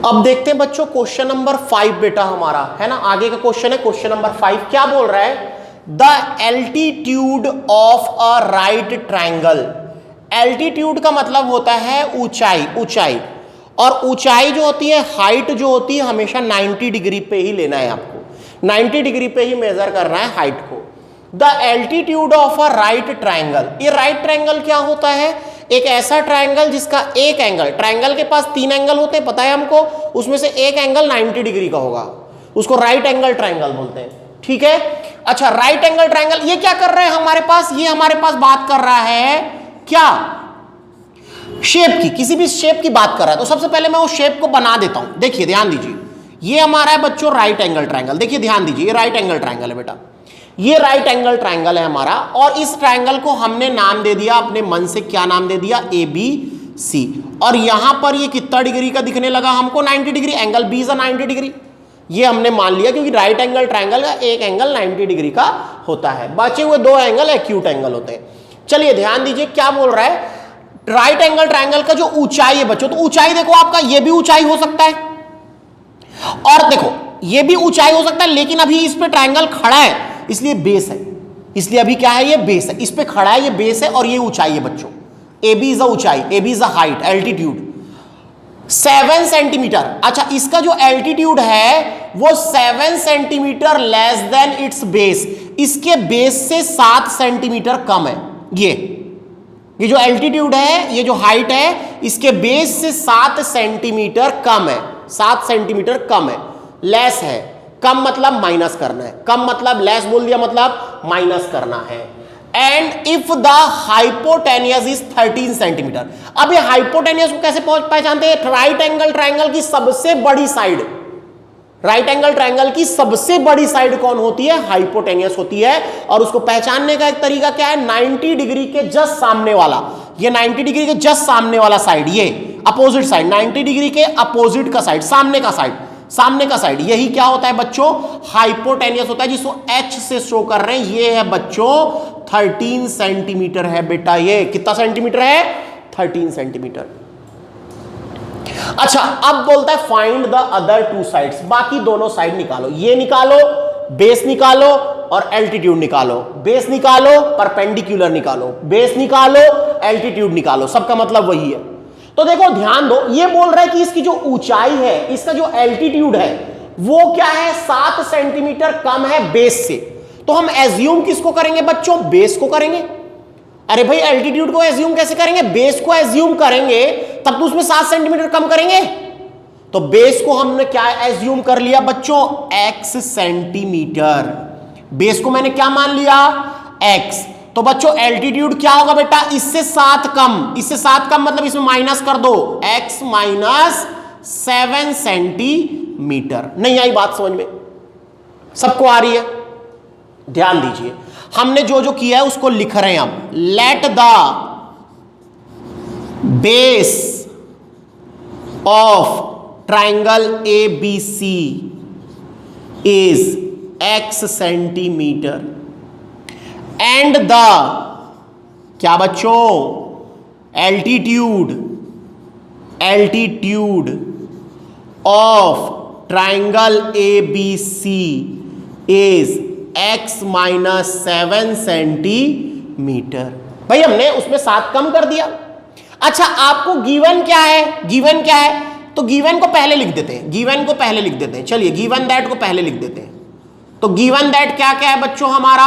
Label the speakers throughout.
Speaker 1: अब देखते हैं बच्चों क्वेश्चन नंबर 5 बेटा हमारा है ना, आगे का क्वेश्चन है क्वेश्चन नंबर 5। क्या बोल रहा है? The altitude of a right triangle. Altitude का मतलब होता है ऊंचाई, ऊंचाई, और ऊंचाई जो होती है, हाइट जो होती है, हमेशा 90 डिग्री पे ही लेना है आपको, 90 डिग्री पे ही मेजर करना है हाइट को। The altitude of a right triangle. ये राइट ट्रायंगल क्या होता है? एक ऐसा ट्रायंगल जिसका एक एंगल, ट्रायंगल के पास 3 एंगल होते हैं पता है हमको, उसमें से एक एंगल 90 डिग्री का होगा, उसको राइट एंगल ट्रायंगल बोलते हैं। ठीक है, अच्छा राइट एंगल ट्रायंगल ये क्या कर रहा है हमारे पास? ये हमारे पास बात कर रहा है क्या? शेप की, किसी भी शेप की बात कर रहा है। तो सबसे पहले मैं उस शेप को बना देता हूं। देखिए ध्यान दीजिए, ये हमारा है बच्चों राइट एंगल ट्रायंगल। देखिए ध्यान दीजिए, ये राइट एंगल ट्रायंगल है बेटा, ये राइट एंगल ट्रायंगल है हमारा, और इस ट्रायंगल को हमने नाम दे दिया अपने मन से, क्या नाम दे दिया? ABC। और यहां पर ये कितना डिग्री का दिखने लगा हमको? 90 degree. Angle B is 90 degree, ये हमने मान लिया क्योंकि राइट एंगल ट्रायंगल का एक एंगल 90 डिग्री का होता है, बचे हुए 2 एंगल एक्यूट एंगल होते हैं। चलिए ध्यान दीजिए क्या बोल रहा है, राइट एंगल ट्रायंगल का जो ऊंचाई है बच्चों, तो ऊंचाई देखो आपका ये भी ऊंचाई हो सकता है, और देखो ये भी ऊंचाई हो सकता है, लेकिन अभी इस पे ट्रायंगल खड़ा है इसलिए बेस है, इसलिए अभी क्या है? ये बेस है, इस पे खड़ा है, ये बेस है, और ये ऊंचाई है बच्चों। AB इज अ ऊंचाई, AB is a height, altitude 7 centimetre. अच्छा इसका जो एल्टीट्यूड है वो 7 centimetre less than it's base, इसके बेस से 7 सेंटीमीटर कम है। ये जो एल्टीट्यूड है, ये जो हाइट है, इसके बेस से 7 सेंटीमीटर कम है, 7 सेंटीमीटर कम है। लेस है, कम मतलब माइनस करना है, कम मतलब लेस बोल दिया मतलब माइनस करना है। And if the hypotenuse is 13 centimetre. अब ये हाइपोटेनियस को कैसे पहचानते हैं? राइट एंगल ट्रायंगल की सबसे बड़ी साइड, राइट एंगल ट्रायंगल की सबसे बड़ी साइड कौन होती है? हाइपोटेनियस होती है। और उसको पहचानने का एक तरीका क्या है? 90 डिग्री के जस्ट सामने वाला, ये 90 डिग्री के जस्ट सामने वाला साइड, ये अपोजिट साइड, 90 डिग्री के अपोजिट का साइड, सामने का साइड, सामने का साइड, यही क्या होता है बच्चों? हाइपोटेनियस होता है, जिसको H से शो कर रहे हैं। ये है बच्चों 13 सेंटीमीटर है बेटा। ये कितना सेंटीमीटर है? 13 सेंटीमीटर। अच्छा अब बोलता है फाइंड द अदर 2 साइड्स। बाकी दोनों साइड निकालो, ये निकालो, बेस निकालो और एल्टीट्यूड निकालो, बेस निकालो, परपेंडिकुलर निकालो, बेस निकालो, एल्टीट्यूड निकालो, सबका मतलब वही है। तो देखो ध्यान दो, ये बोल रहा है कि इसकी जो ऊंचाई है, इसका जो एल्टीट्यूड है वो क्या है? 7 सेंटीमीटर कम है बेस से। तो हम एज्यूम किसको करेंगे बच्चों? बेस को करेंगे। अरे भाई एल्टीट्यूड को एज्यूम कैसे करेंगे? बेस को एज्यूम करेंगे, तब तो उसमें 7 सेंटीमीटर कम करेंगे। तो बेस को हमने क्या एज्यूम कर लिया बच्चों? x centimetre. बेस को मैंने क्या मान लिया? x। तो बच्चों एल्टीट्यूड क्या होगा बेटा? इससे 7 कम, इससे 7 कम मतलब इसमें माइनस कर दो, x माइनस 7 सेंटीमीटर। नहीं आई बात समझ में? सबको आ रही है? ध्यान दीजिए, हमने जो जो किया है उसको लिख रहे हैं अब। Let the base of triangle ABC is x centimetre and the क्या बच्चों? Altitude of triangle ABC is x minus 7 centimetre. भाई हमने उसमें 7 कम कर दिया। अच्छा आपको गिवन क्या है? गिवन क्या है? तो गिवन को पहले लिख देते हैं, गिवन को पहले लिख देते हैं। चलिए गिवन दैट को पहले लिख देते हैं। तो गिवन दैट क्या क्या है बच्चों हमारा?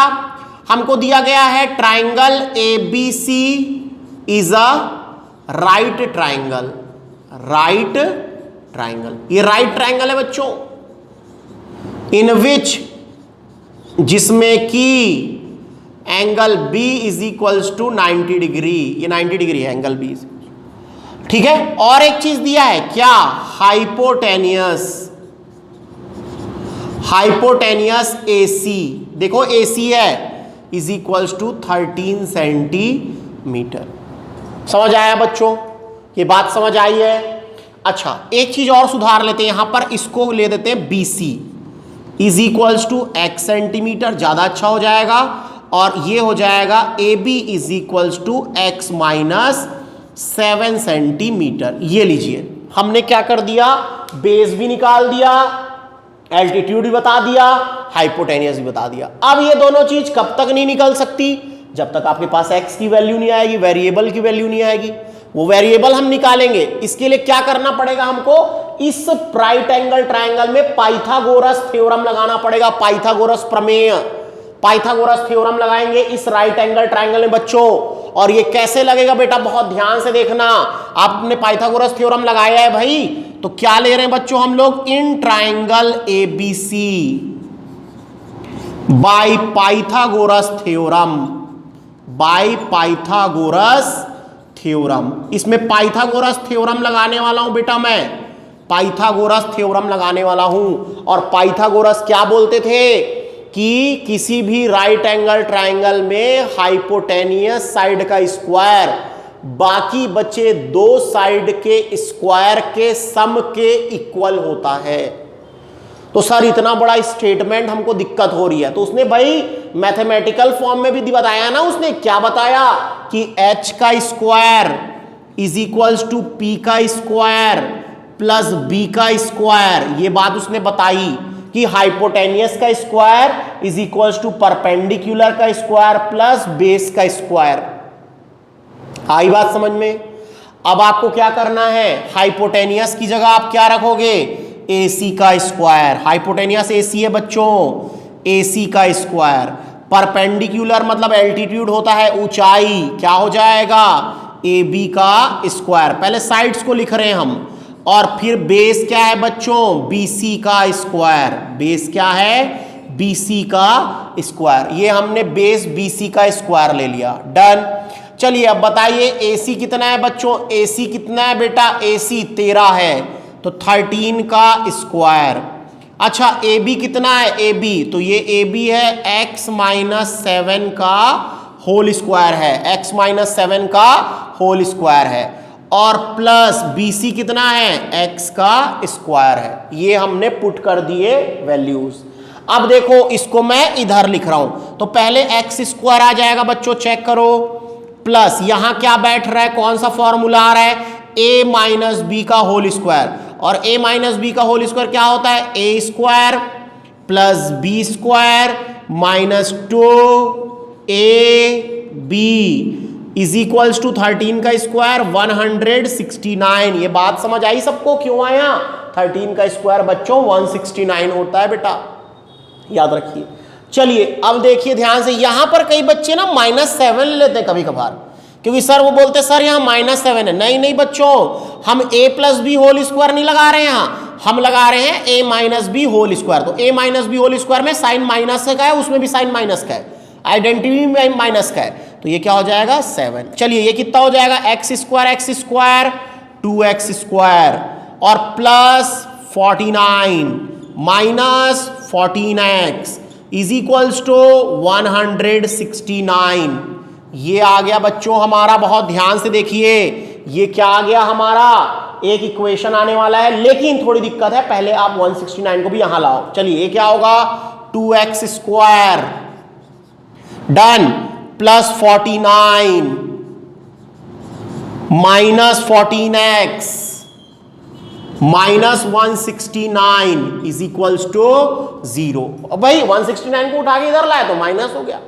Speaker 1: हमको दिया गया है triangle ABC is a right triangle, right triangle, ये राइट ट्राइंगल है बच्चों, इन विच, जिसमें कि angle B is equals to 90 degree, ये 90 डिग्री है एंगल B। ठीक है, और एक चीज दिया है क्या? हाइपोटेनियस, हाइपोटेनियस AC, देखो AC है, इज इक्वल्स टू 13 सेंटीमीटर। समझ आया बच्चों? ये बात समझ आई है? अच्छा एक चीज और सुधार लेते हैं, यहां पर इसको ले देते हैं BC is equals to x centimetre, ज्यादा अच्छा हो जाएगा। और ये हो जाएगा AB is equals to x minus 7 centimetre. ये लीजिए हमने क्या कर दिया, बेस भी निकाल दिया, एल्टीट्यूड भी बता दिया, हाइपोटेनियस भी बता दिया। अब ये दोनों चीज कब तक नहीं निकल सकती, जब तक आपके पास एक्स की वैल्यू नहीं आएगी, वेरिएबल की वैल्यू नहीं आएगी। वो वेरिएबल हम निकालेंगे, इसके लिए क्या करना पड़ेगा हमको, इस राइट एंगल ट्रायंगल में पाइथागोरस थ्योरम लगाना पड़ेगा, पाइथागोरस प्रमेय, पाइथागोरस थ्योरम लगाएंगे इस राइट एंगल ट्रायंगल में बच्चों। और ये कैसे लगेगा बेटा, बहुत ध्यान से देखना। आपने पाइथागोरस थ्योरम लगाया है भाई, तो क्या ले रहे हैं बच्चों हम लोग, in triangle ABC by Pythagoras theorem, by Pythagoras theorem. इसमें पाइथागोरस थ्योरम लगाने वाला हूं बेटा, मैं पाइथागोरस थ्योरम लगाने वाला हूं। और पाइथागोरस क्या बोलते थे कि किसी भी राइट एंगल ट्रायंगल में हाइपोटेनियस साइड का स्क्वायर बाकी बचे दो साइड के स्क्वायर के सम के इक्वल होता है। तो सर इतना बड़ा स्टेटमेंट हमको दिक्कत हो रही है, तो उसने भाई मैथमेटिकल फॉर्म में भी बताया ना, उसने क्या बताया कि h का square is equals to p का स्क्वायर प्लस b का स्क्वायर। ये बात उसने बताई कि हाइपोटेनियस का square is equals to perpendicular का स्क्वायर प्लस बेस का स्क्वायर। आई बात समझ में। अब आपको क्या करना है, हाइपोटेनियस की जगह आप क्या रखोगे, AC का स्क्वायर। हाइपोटेनियस AC है बच्चों, AC का स्क्वायर। परपेंडिकुलर मतलब एल्टीट्यूड होता है ऊंचाई, क्या हो जाएगा, AB का स्क्वायर। पहले साइड्स को लिख रहे हैं हम। और फिर बेस क्या है बच्चों, BC का स्क्वायर। बेस क्या है, BC का स्क्वायर। ये हमने बेस BC का स्क्वायर ले लिया, डन। चलिए अब बताइए AC कितना है बच्चों, AC कितना है बेटा, AC 13 है, तो 13 का स्क्वायर। अच्छा AB कितना है, AB तो ये AB है x माइनस 7 का होल स्क्वायर है, x माइनस 7 का होल स्क्वायर है। और प्लस BC कितना है, x का स्क्वायर है। ये हमने पुट कर दिए वैल्यूज। अब देखो इसको मैं इधर लिख रहा हूं, तो पहले x स्क्वायर आ जाएगा बच्चों, चेक करो, प्लस यहां क्या बैठ रहा है, कौन सा फॉर्मूला आ रहा है, a माइनस बी का होल स्क्वायर। और a माइनस बी का होल स्क्वायर क्या होता है, a square plus B square minus 2ab is equals to 13 का स्क्वायर 169। ये बात समझ आई सबको, क्यों आया, 13 का स्क्वायर बच्चों 169 होता है बेटा, याद रखिए। चलिए अब देखिए ध्यान से, यहां पर कई बच्चे ना -7 ले लेते हैं कभी कभार, क्योंकि सर वो बोलते हैं सर यहाँ -7 है। नहीं नहीं बच्चों, हम a plus B whole square नहीं लगा रहे हैं, यहाँ हम लगा रहे हैं a minus B whole square. तो a minus B whole square में साइन माइनस का है, उसमें भी साइन माइनस का है, आइडेंटिटी में माइनस का है, तो ये क्या हो जाएगा 7। चलिए ये कितना हो जाएगा, x स्क्वायर 2x स्क्वायर और plus 49 minus 14x is equals to 169। ये आ गया बच्चों हमारा, बहुत ध्यान से देखिए, ये क्या आ गया हमारा, एक इक्वेशन आने वाला है। लेकिन थोड़ी दिक्कत है, पहले आप 169 को भी यहां लाओ। चलिए ये क्या होगा, 2x square done plus 49 minus 14x minus 169 is equals to 0। भाई 169 को उठा के इधर लाए तो माइनस हो गया।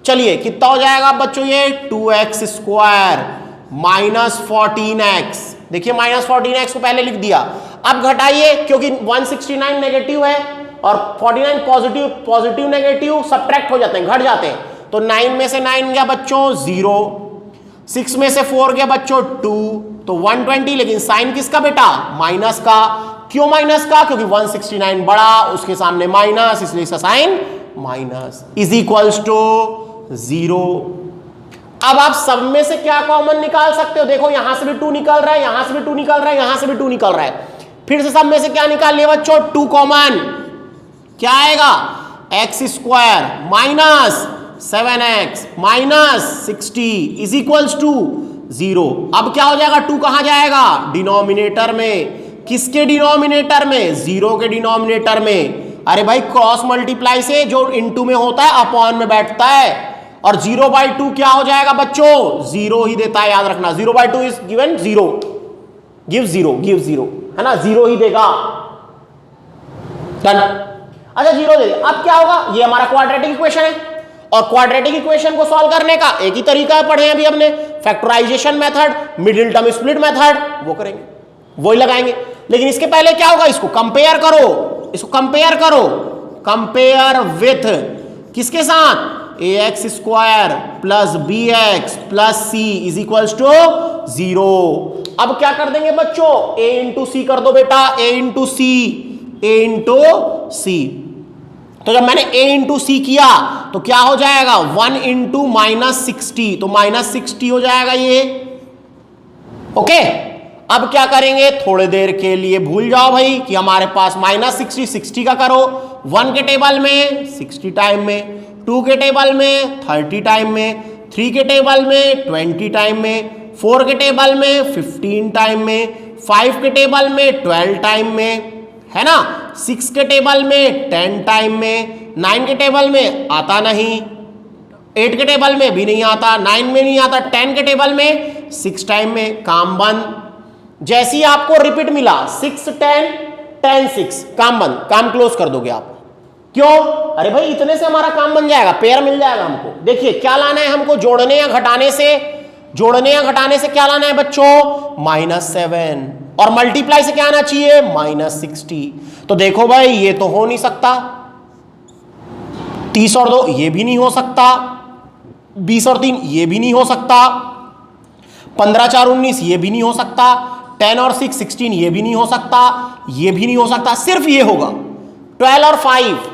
Speaker 1: चलिए कितना हो जाएगा बच्चों, ये 2x स्क्वायर माइनस 14x। देखिए माइनस 14x को पहले लिख दिया, अब घटाइए क्योंकि 169 नेगेटिव है और 49 पॉजिटिव, पॉजिटिव नेगेटिव सब्ट्रैक्ट हो जाते हैं, घट जाते हैं। तो 9 में से 9 गया बच्चों 0, 6 में से 4 गया बच्चों 2, तो 120। लेकिन साइन किसका बेटा, माइनस का। क्यों माइनस का, क्योंकि 169 बड़ा, उसके सामने माइनस, इसलिए इसका sign minus is equals to 0। अब आप सब में से क्या कॉमन निकाल सकते हो, देखो यहां से भी 2 निकल रहा है, यहां से भी 2 निकल रहा है, यहां से भी 2 निकल रहा है। फिर से सब में से क्या निकाल लिया बच्चों, 2 कॉमन, क्या आएगा, x square minus 7x minus 60 is equals to 0। अब क्या हो जाएगा, 2 कहां जाएगा, डिनोमिनेटर में। किसके डिनोमिनेटर में, 0 के डिनोमिनेटर में। अरे भाई क्रॉस मल्टीप्लाई से जो इनटू में होता है अपॉन में बैठता है, और 0/2 क्या हो जाएगा बच्चों, 0 ही देता है, याद रखना 0/2 इज गिवन 0। गिव जीरो, है ना, जीरो ही देगा। डन। अच्छा जीरो दे दिया, अब क्या होगा, ये हमारा क्वाड्रेटिक इक्वेशन है, और क्वाड्रेटिक इक्वेशन को सॉल्व करने का एक ही तरीका है, पढ़े अभी हमने, factorisation method, middle term split method, वो करेंगे, वही लगाएंगे। लेकिन इसके पहले क्या होगा, इसको कंपेयर करो, इसको कंपेयर करो, कंपेयर विथ किसके साथ, ax square plus bx plus c is equals to 0। अब क्या कर देंगे बच्चों, a इंटू सी कर दो बेटा, a इंटू सी। तो जब मैंने a इंटू सी किया तो क्या हो जाएगा, 1 इंटू -60, तो -60 हो जाएगा ये। ओके, अब क्या करेंगे, थोड़ी देर के लिए भूल जाओ भाई कि हमारे पास -60, 60 का करो 1 के टेबल में 60 टाइम में, 2 के टेबल में 30 टाइम में, 3 के टेबल में 20 टाइम में, 4 के टेबल में 15 टाइम में, 5 के टेबल में 12 टाइम में, है ना, 6 के टेबल में 10 टाइम में, 9 के टेबल में आता नहीं, 8 के टेबल में भी नहीं आता, 9 में नहीं आता, 10 के टेबल में 6 टाइम में, काम बंद। जैसे ही आपको रिपीट मिला 6 10 10 6, काम बंद, काम क्लोज कर दोगे आप। क्यों, अरे भाई इतने से हमारा काम बन जाएगा, पेयर मिल जाएगा हमको। देखिए क्या लाना है हमको, जोड़ने या घटाने से, जोड़ने या घटाने से क्या लाना है बच्चों, -7, और मल्टीप्लाई से क्या आना चाहिए, -60। तो देखो भाई ये तो हो नहीं सकता, 30 और 2 ये भी नहीं हो सकता, 20 और 3 ये भी नहीं हो सकता, 15 4 19 ये भी नहीं हो सकता, 10 और 6 16 ये भी नहीं हो सकता, ये भी नहीं हो सकता, सिर्फ ये होगा 12 और 5,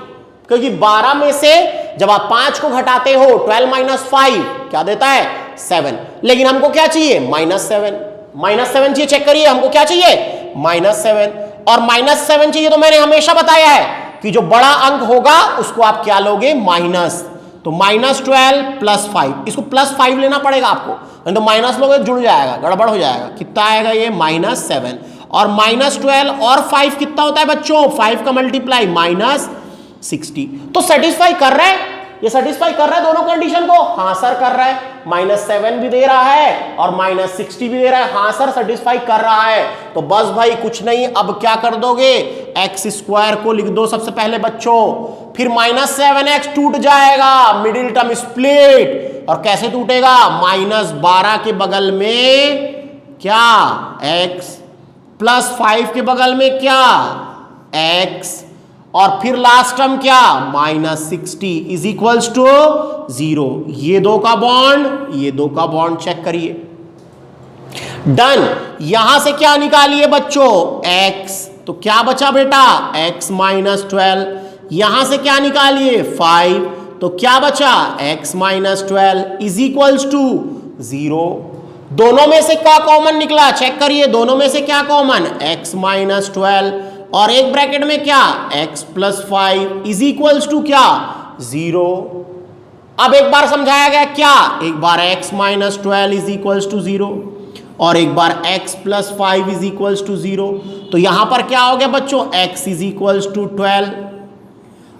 Speaker 1: क्योंकि 12 में से जब आप 5 को घटाते हो 12 - 5 क्या देता है, 7। लेकिन हमको क्या चाहिए, -7 चाहिए, चेक करिए हमको क्या चाहिए, -7, और -7 चाहिए। तो मैंने हमेशा बताया है कि जो बड़ा अंक होगा उसको आप क्या लोगे, माइनस। तो -12 + 5, इसको +5 लेना पड़ेगा आपको, नहीं तो माइनस लोगे जुड़ जाएगा, गड़बड़ हो जाएगा। कितना आएगा ये, -7, और -12 और 5 कितना होता है बच्चों, 5 का मल्टीप्लाई -60। तो सेटिस्फाई कर रहा है, ये सेटिस्फाई कर रहा है दोनों कंडीशन को, हाँ सर कर रहा है, -7 भी दे रहा है और -60 भी दे रहा है, हाँ सर सेटिस्फाई कर रहा है। तो बस भाई कुछ नहीं, अब क्या कर दोगे, x स्क्वायर को लिख दो सबसे पहले बच्चों, फिर -7x टूट जाएगा, मिडिल टर्म स्प्लिट, और कैसे टूटेगा, -12 के बगल में क्या, x, +5 के बगल में क्या, x, और फिर लास्ट टर्म क्या, -60 इज इक्वल्स टू 0। ये दो का बॉन्ड, ये दो का बॉन्ड चेक करिए, डन। यहां से क्या निकालिए बच्चों, x, तो क्या बचा बेटा, x -12, यहां से क्या निकालिए 5, तो क्या बचा, x -12 इज इक्वल्स टू 0। दोनों में से क्या कॉमन निकला, चेक करिए, दोनों में से क्या कॉमन, x -12, और एक ब्रैकेट में क्या, x + 5 इज इक्वल्स टू क्या, 0। अब एक बार समझाया गया क्या, एक बार x -12 इज इक्वल्स टू 0, और एक बार x + 5 इज इक्वल्स टू 0। तो यहां पर क्या हो गया बच्चों, x इज इक्वल्स टू 12,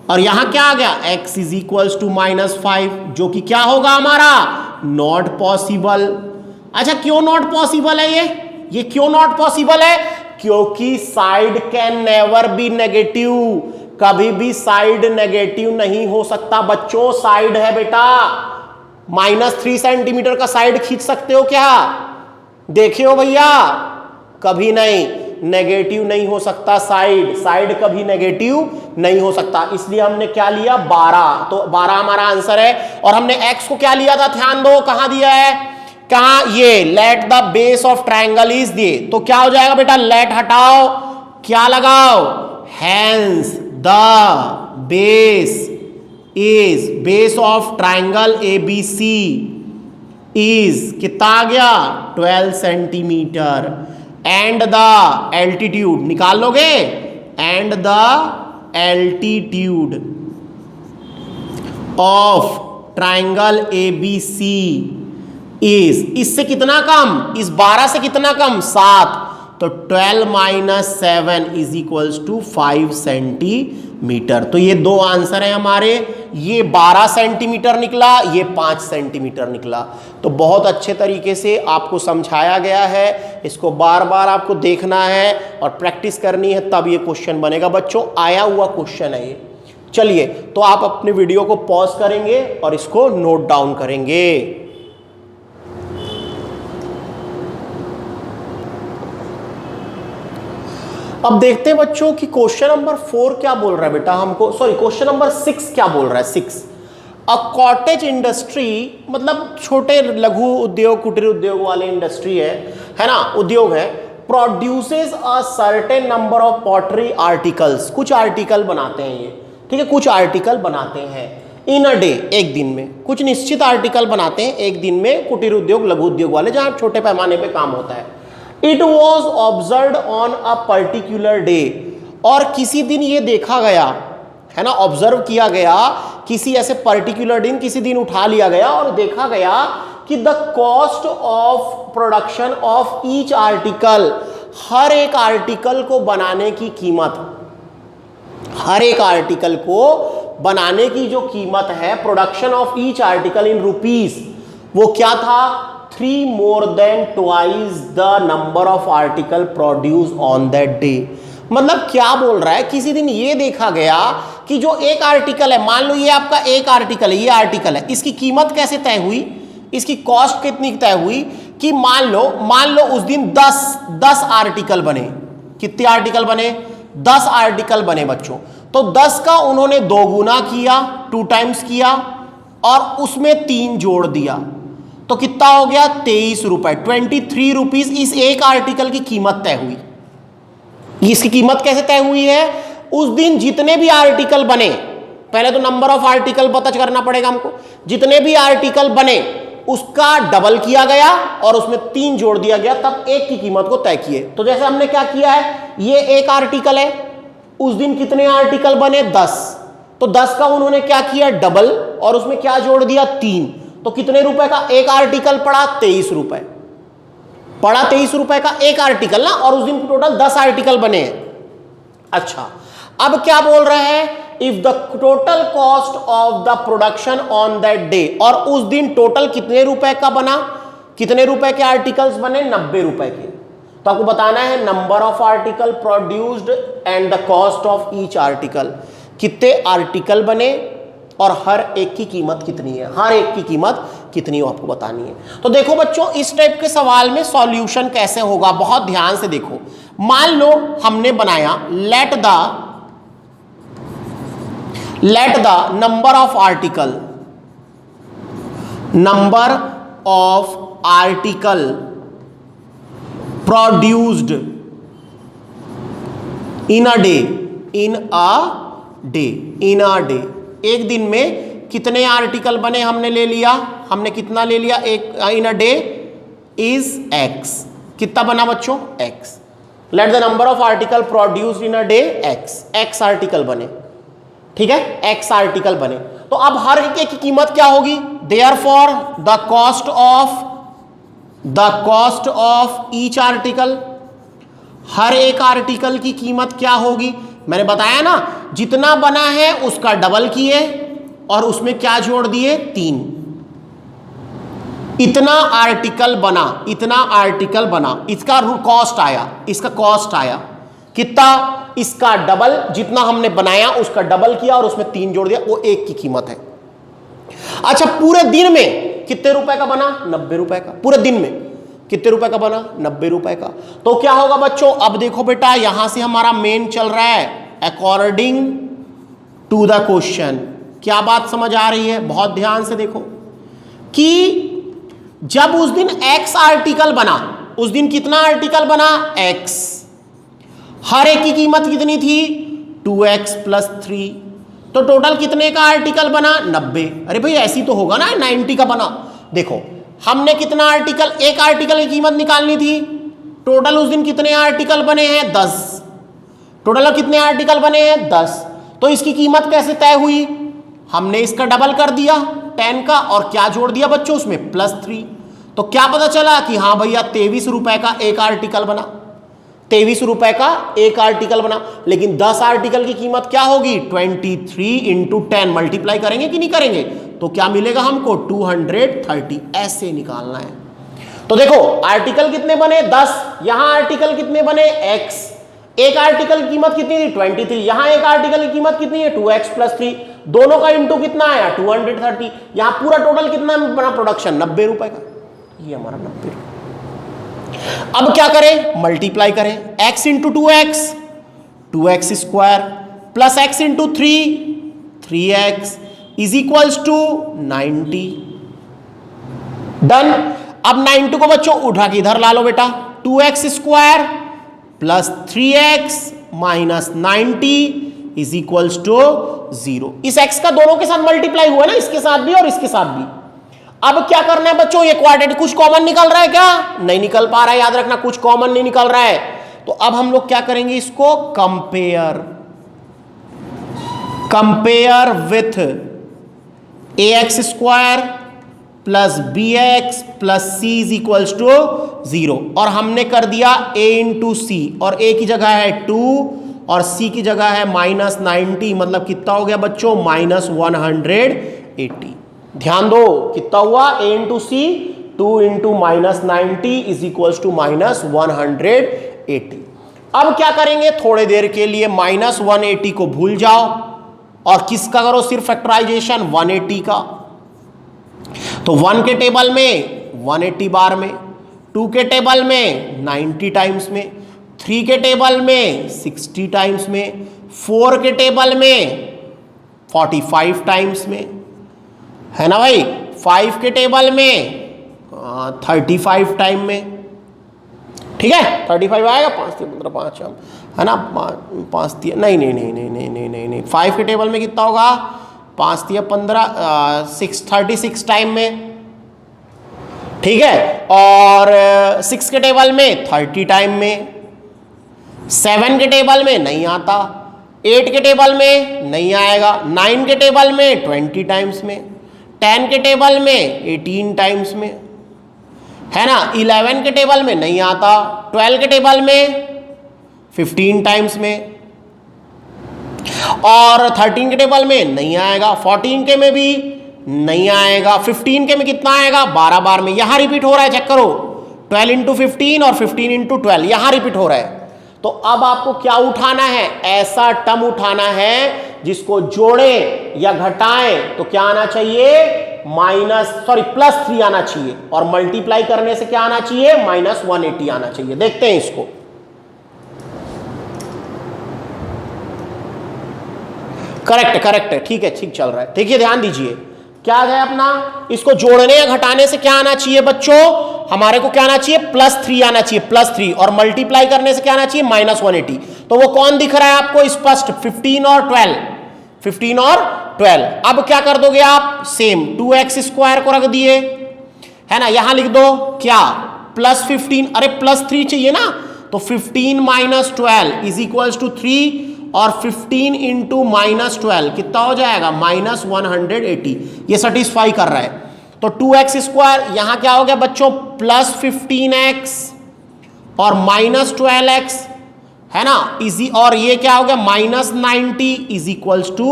Speaker 1: और यहां क्या आ गया, x इज इक्वल्स टू -5, जो कि क्या होगा हमारा, नॉट पॉसिबल। अच्छा क्यों नॉट पॉसिबल है ये क्यों नॉट पॉसिबल है, क्योंकि side can never be negative, कभी भी साइड नेगेटिव नहीं हो सकता बच्चों। साइड है बेटा, -3 सेंटीमीटर का साइड खींच सकते हो क्या, देखे हो भैया, कभी नहीं, नेगेटिव नहीं हो सकता साइड कभी नेगेटिव नहीं हो सकता। इसलिए हमने क्या लिया, 12, तो 12 हमारा आंसर है। और हमने x को क्या लिया था, ध्यान दो, कहां दिया है, कहा, ये let the base of triangle is दिए, तो क्या हो जाएगा बेटा, लेट हटाओ, क्या लगाओ, hence the base of triangle ABC is कितना आ गया, 12 सेंटीमीटर, एंड द एल्टीट्यूड निकाल लोगे, and the altitude of triangle ABC is, इससे कितना कम, इस 12 से कितना कम, 7, तो 12 minus 7 is equals to 5 centimetre. तो ये दो आंसर है हमारे, ये 12 सेंटीमीटर निकला, ये 5 सेंटीमीटर निकला। तो बहुत अच्छे तरीके से आपको समझाया गया है, इसको बार बार आपको देखना है और प्रैक्टिस करनी है, तब ये क्वेश्चन बनेगा बच्चों। आया हुआ क्वेश्चन है ये। चलिए, तो आप अपने वीडियो को पॉज करेंगे और इसको नोट डाउन करेंगे। अब देखते हैं बच्चों कि क्वेश्चन नंबर 4 क्या बोल रहा है बेटा हमको, सॉरी क्वेश्चन नंबर 6 क्या बोल रहा है। 6, अ कॉटेज इंडस्ट्री, मतलब छोटे लघु उद्योग कुटीर उद्योग वाले इंडस्ट्री है ना, उद्योग है, produces a certain number of pottery articles, कुछ आर्टिकल बनाते हैं ये, ठीक है, कुछ आर्टिकल बनाते हैं इन अ डे, एक दिन में, कुछ निश्चित आर्टिकल बनाते हैं एक दिन में, कुटीर उद्योग लघु उद्योग वाले, जहां छोटे पैमाने पे काम होता है। It was observe on a particular day, और किसी दिन ये देखा गया है ना, ऑब्जर्व किया गया किसी ऐसे पर्टिकुलर दिन, किसी दिन उठा लिया गया और देखा गया कि the cost of production of each article, हर एक आर्टिकल को बनाने की कीमत, हर एक आर्टिकल को बनाने की जो कीमत है, production of each article in rupees, वो क्या था, 3 more than twice the number of article produced on that day। मतलब क्या बोल रहा है, किसी दिन ये देखा गया कि जो एक आर्टिकल है, मान लो ये आपका एक आर्टिकल है, ये आर्टिकल है, इसकी कीमत कैसे तय हुई, इसकी कॉस्ट कितनी तय हुई कि मान लो उस दिन 10 आर्टिकल बने। कितने आर्टिकल बने, 10 आर्टिकल बने बच्चों। तो 10 का उन्होंने 2 गुना किया, 2 टाइम्स किया, और उसमें 3 जोड़ दिया, तो कितना हो गया, 23 रुपए, 23 रुपीज इस एक आर्टिकल की कीमत तय हुई। इसकी कीमत कैसे तय हुई है, उस दिन जितने भी आर्टिकल बने, पहले तो नंबर ऑफ आर्टिकल पता करना पड़ेगा हमको, जितने भी आर्टिकल बने उसका डबल किया गया और उसमें 3 जोड़ दिया गया, तब एक की कीमत को तय किए। तो जैसे हमने क्या किया है, ये एक आर्टिकल है, उस दिन कितने आर्टिकल बने, 10, तो 10 का उन्होंने क्या किया, डबल, और उसमें क्या जोड़ दिया, 3, तो कितने रुपए का एक आर्टिकल पड़ा, 23 रुपए पड़ा, 23 रुपए का एक आर्टिकल ना, और उस दिन टोटल 10 आर्टिकल बने हैं। अच्छा, अब क्या बोल रहे हैं, if the total cost of the production on that day, और उस दिन टोटल कितने रुपए का बना, कितने रुपए के आर्टिकल्स बने, 90 रुपए के। तो आपको बताना है number of article produced and the cost of each article, कितने आर्टिकल बने और हर एक की कीमत कितनी है, हर एक की कीमत कितनी है आपको बतानी है। तो देखो बच्चों, इस टाइप के सवाल में सॉल्यूशन कैसे होगा, बहुत ध्यान से देखो। मान लो हमने बनाया let the number of article produced in a day, एक दिन में कितने आर्टिकल बने हमने ले लिया, हमने कितना ले लिया, एक इन अ डे इज x, कितना बना बच्चों, x। Let the number of article produced in a day x article बने, ठीक है, x आर्टिकल बने। तो अब हर एक की कीमत क्या होगी, therefore the cost of each article, हर एक आर्टिकल की कीमत क्या होगी, मैंने बताया ना, जितना बना है उसका डबल किए और उसमें क्या जोड़ दिए, 3। इतना आर्टिकल बना, इसका कॉस्ट आया कितना, इसका डबल, जितना हमने बनाया उसका डबल किया और उसमें 3 जोड़ दिया, वो एक की कीमत है। अच्छा, पूरे दिन में कितने रुपए का बना, 90 रुपए का। पूरे दिन में कितने रुपए का बना, 90 रुपए का। तो क्या होगा बच्चों, अब देखो बेटा, यहां से हमारा मेन चल रहा है अकॉर्डिंग टू द क्वेश्चन। क्या बात समझ आ रही है, बहुत ध्यान से देखो कि जब उस दिन x आर्टिकल बना, उस दिन कितना आर्टिकल बना, x, हर एक की कीमत कितनी थी, 2x + 3, तो टोटल कितने का आर्टिकल बना, 90। अरे भाई ऐसी तो होगा ना, 90 का बना। देखो हमने कितना आर्टिकल, एक आर्टिकल की कीमत निकालनी थी, टोटल उस दिन कितने आर्टिकल बने हैं, 10, टोटल कितने आर्टिकल बने हैं, 10। तो इसकी कीमत कैसे तय हुई, हमने इसका डबल कर दिया 10 का और क्या जोड़ दिया बच्चों उसमें, +3। तो क्या पता चला कि हाँ भैया 23 रुपए का एक आर्टिकल बना। 23 रुपए का एक आर्टिकल बना, लेकिन 10 आर्टिकल की कीमत क्या होगी 23 इंटू 10 मल्टीप्लाई करेंगे कि नहीं करेंगे, तो क्या मिलेगा हमको 230, ऐसे निकालना है। तो देखो आर्टिकल कितने बने 10, यहां आर्टिकल कितने बने x, एक आर्टिकल की कीमत कितनी थी 23, यहां एक आर्टिकल की कीमत कितनी है 2x प्लस 3, दोनों का इंटू कितना आया 230, यहां पूरा टोटल कितना बना प्रोडक्शन 90 रुपए का, ये हमारा 90 रुपए। अब क्या करें मल्टीप्लाई करें, x into 2x 2x square plus x into 3x is equals to 90। Done. अब 90 को बच्चों उठा के इधर ला लो बेटा, 2x square plus 3x minus 90 is equals to 0। इस x का दोनों के साथ मल्टीप्लाई हुआ ना, इसके साथ भी और इसके साथ भी। अब क्या करना है बच्चों, ये क्वाड्रेटिक कुछ कॉमन निकल रहा है क्या, नहीं निकल पा रहा है, याद रखना कुछ कॉमन नहीं निकल रहा है। तो अब हम लोग क्या करेंगे, इसको compare with ax square plus bx plus c is equals to 0, और हमने कर दिया a इंटू सी, और a की जगह है 2 और c की जगह है माइनस 90, मतलब कितना हो गया बच्चों माइनस 180। ध्यान दो कितना हुआ, a into C 2 into minus 90 is equals to minus 180। अब क्या करेंगे, थोड़ी देर के लिए माइनस 180 को भूल जाओ और किसका करो सिर्फ फैक्टराइजेशन 180 का। तो 1 के टेबल में 180 बार में, 2 के टेबल में 90 टाइम्स में, 3 के टेबल में 60 टाइम्स में, 4 के टेबल में 45 टाइम्स में, है ना भाई, 5 के टेबल में 35 टाइम में, ठीक है 35 आएगा, 5 15 5 है ना, 5 नहीं 5 के टेबल में कितना होगा 5 15 36 टाइम में, ठीक है, और 6 के टेबल में 30 टाइम में, 7 के टेबल में नहीं आता, 8 के टेबल में नहीं आएगा, 9 के टेबल में 20 टाइम्स में, 10 के टेबल में 18 टाइम्स में, है ना, 11 के टेबल में नहीं आता, 12 के टेबल में 15 टाइम्स में, और 13 के टेबल में नहीं आएगा, 14 के में भी नहीं आएगा, 15 के में कितना आएगा 12 बार में। यहां रिपीट हो रहा है, चेक करो 12 इंटू 15 और 15 इंटू 12 यहां रिपीट हो रहा है। तो अब आपको क्या उठाना है, ऐसा टर्म उठाना है जिसको जोड़े या घटाएं तो क्या आना चाहिए प्लस 3 आना चाहिए, और मल्टीप्लाई करने से क्या आना चाहिए माइनस 180 आना चाहिए। देखते हैं इसको, करेक्ट है, ठीक है, ठीक चल रहा है। देखिए ध्यान दीजिए क्या है अपना, इसको जोड़ने या घटाने से क्या आना चाहिए बच्चों, हमारे को क्या आना चाहिए +3 आना चाहिए, +3, और मल्टीप्लाई करने से क्या आना चाहिए -180। तो वो कौन दिख रहा है आपको स्पष्ट, 15 और 12। अब क्या कर दोगे आप, सेम 2x स्क्वायर को रख दिए, है ना, यहां लिख दो क्या +15, अरे +3 चाहिए ना, तो 15 - 12 इज इक्वल्स टू 3, और 15 इंटू -12 कितना हो जाएगा -180। ये सेटिस्फाई कर रहा है। तो 2x स्क्वायर यहां क्या हो गया बच्चों +15x और -12x, है ना, इजी, और ये क्या हो गया -90 इज इक्वल्स टू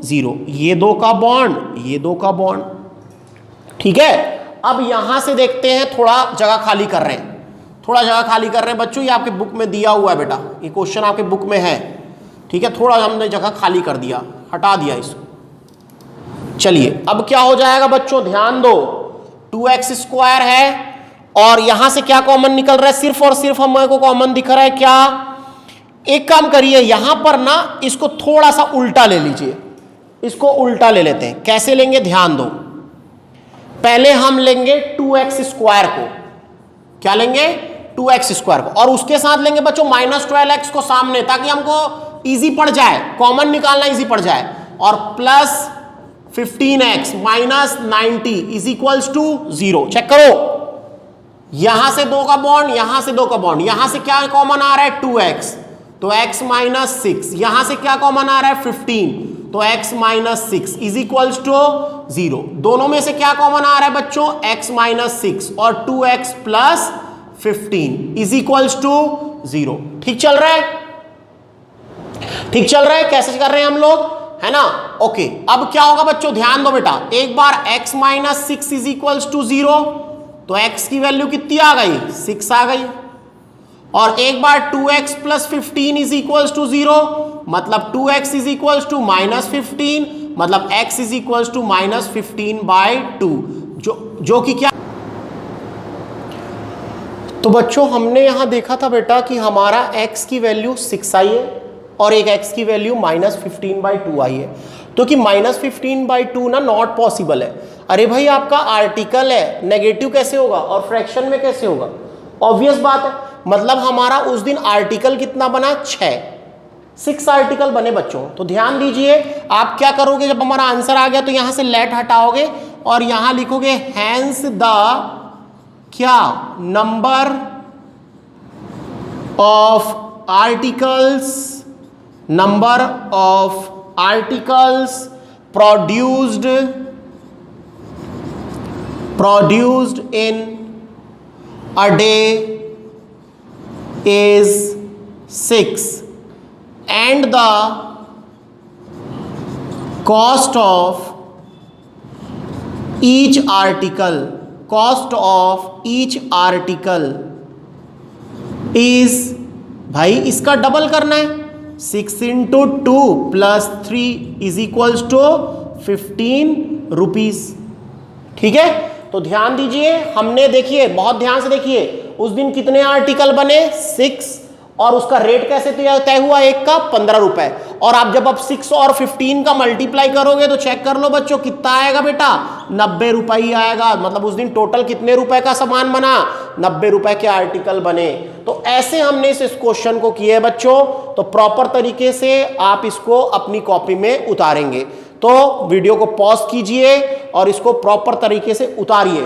Speaker 1: 0। ये दो का बॉन्ड, ये दो का बॉन्ड, ठीक है। अब यहां से देखते हैं, थोड़ा जगह खाली कर रहे हैं, बच्चों, ये आपके बुक में दिया हुआ है बेटा, ये क्वेश्चन आपके बुक में है, ठीक है, थोड़ा हमने जगह खाली कर दिया, हटा दिया इसको। चलिए अब क्या हो जाएगा बच्चों, ध्यान दो, 2x स्क्वायर है और यहां से क्या कॉमन निकल रहा है, सिर्फ और सिर्फ हमें को कॉमन दिख रहा है क्या, एक काम करिए यहां पर ना इसको थोड़ा सा उल्टा ले लीजिए, इसको उल्टा ले लेते हैं। कैसे लेंगे, ध्यान दो, पहले हम लेंगे 2x स्क्वायर को, क्या लेंगे 2x स्क्वायर को, और उसके साथ लेंगे बच्चों -12x को सामने, ताकि हमको इजी पड़ जाए, कॉमन निकालना इजी पड़ जाए, और plus 15x -90 is equals to 0। Check करो, यहां से 2 का बॉन्ड, यहां से 2 का बॉन्ड, यहां से क्या कॉमन आ रहा है 2x, तो x -6, यहां से क्या कॉमन आ रहा है 15, तो x -6 इज इक्वल्स टू 0। दोनों में से क्या कॉमन आ रहा है बच्चों, x -6 और 2x + 15 इज इक्वल्स टू 0। ठीक चल रहा है, ठीक चल रहा है, कैसे कर रहे हैं हम लोग, है ना। ओके, अब क्या होगा बच्चों, ध्यान दो बेटा, एक बार x minus 6 is equals to 0, तो x की वैल्यू कितनी आ गई, 6 आ गई। और एक बार 2x plus 15 is equals to 0, मतलब 2x is equals to minus 15, मतलब x is equals to minus 15/2, जो कि क्या। तो बच्चों हमने यहां देखा था बेटा कि हमारा x की वैल्यू 6 आई है और एक x की वैल्यू माइनस 15/2 आई है, तो कि माइनस 15/2 ना नॉट पॉसिबल है। अरे भाई आपका आर्टिकल है, नेगेटिव कैसे होगा और फ्रैक्शन में कैसे होगा, ऑब्वियस बात है। मतलब हमारा उस दिन आर्टिकल कितना बना, 6 आर्टिकल बने बच्चों। तो ध्यान दीजिए, आप क्या करोगे, जब हमारा आंसर आ गया तो यहां से लेट हटाओगे और यहां लिखोगे हैंस द क्या, number of articles, number of articles produced in a day is 6 and the cost of each article is, भाई इसका डबल करना है, 6 into 2 plus 3 is equals to 15 rupees. ठीक है, तो ध्यान दीजिए, हमने देखिए बहुत ध्यान से देखिए, उस दिन कितने आर्टिकल बने, 6, और उसका रेट कैसे तय हुआ, एक का 15 रुपए। और आप जब 6 और 15 का मल्टीप्लाई करोगे तो चेक कर लो बच्चों कितना आएगा बेटा, 90 रुपए ही आएगा। मतलब उस दिन टोटल कितने रुपए का सामान बना, 90 रुपए के आर्टिकल बने। तो ऐसे हमने इस क्वेश्चन को किया है बच्चों। तो प्रॉपर तरीके से आप इसको अपनी कॉपी में उतारेंगे। तो वीडियो को पॉज कीजिए और इसको प्रॉपर तरीके से उतारिए।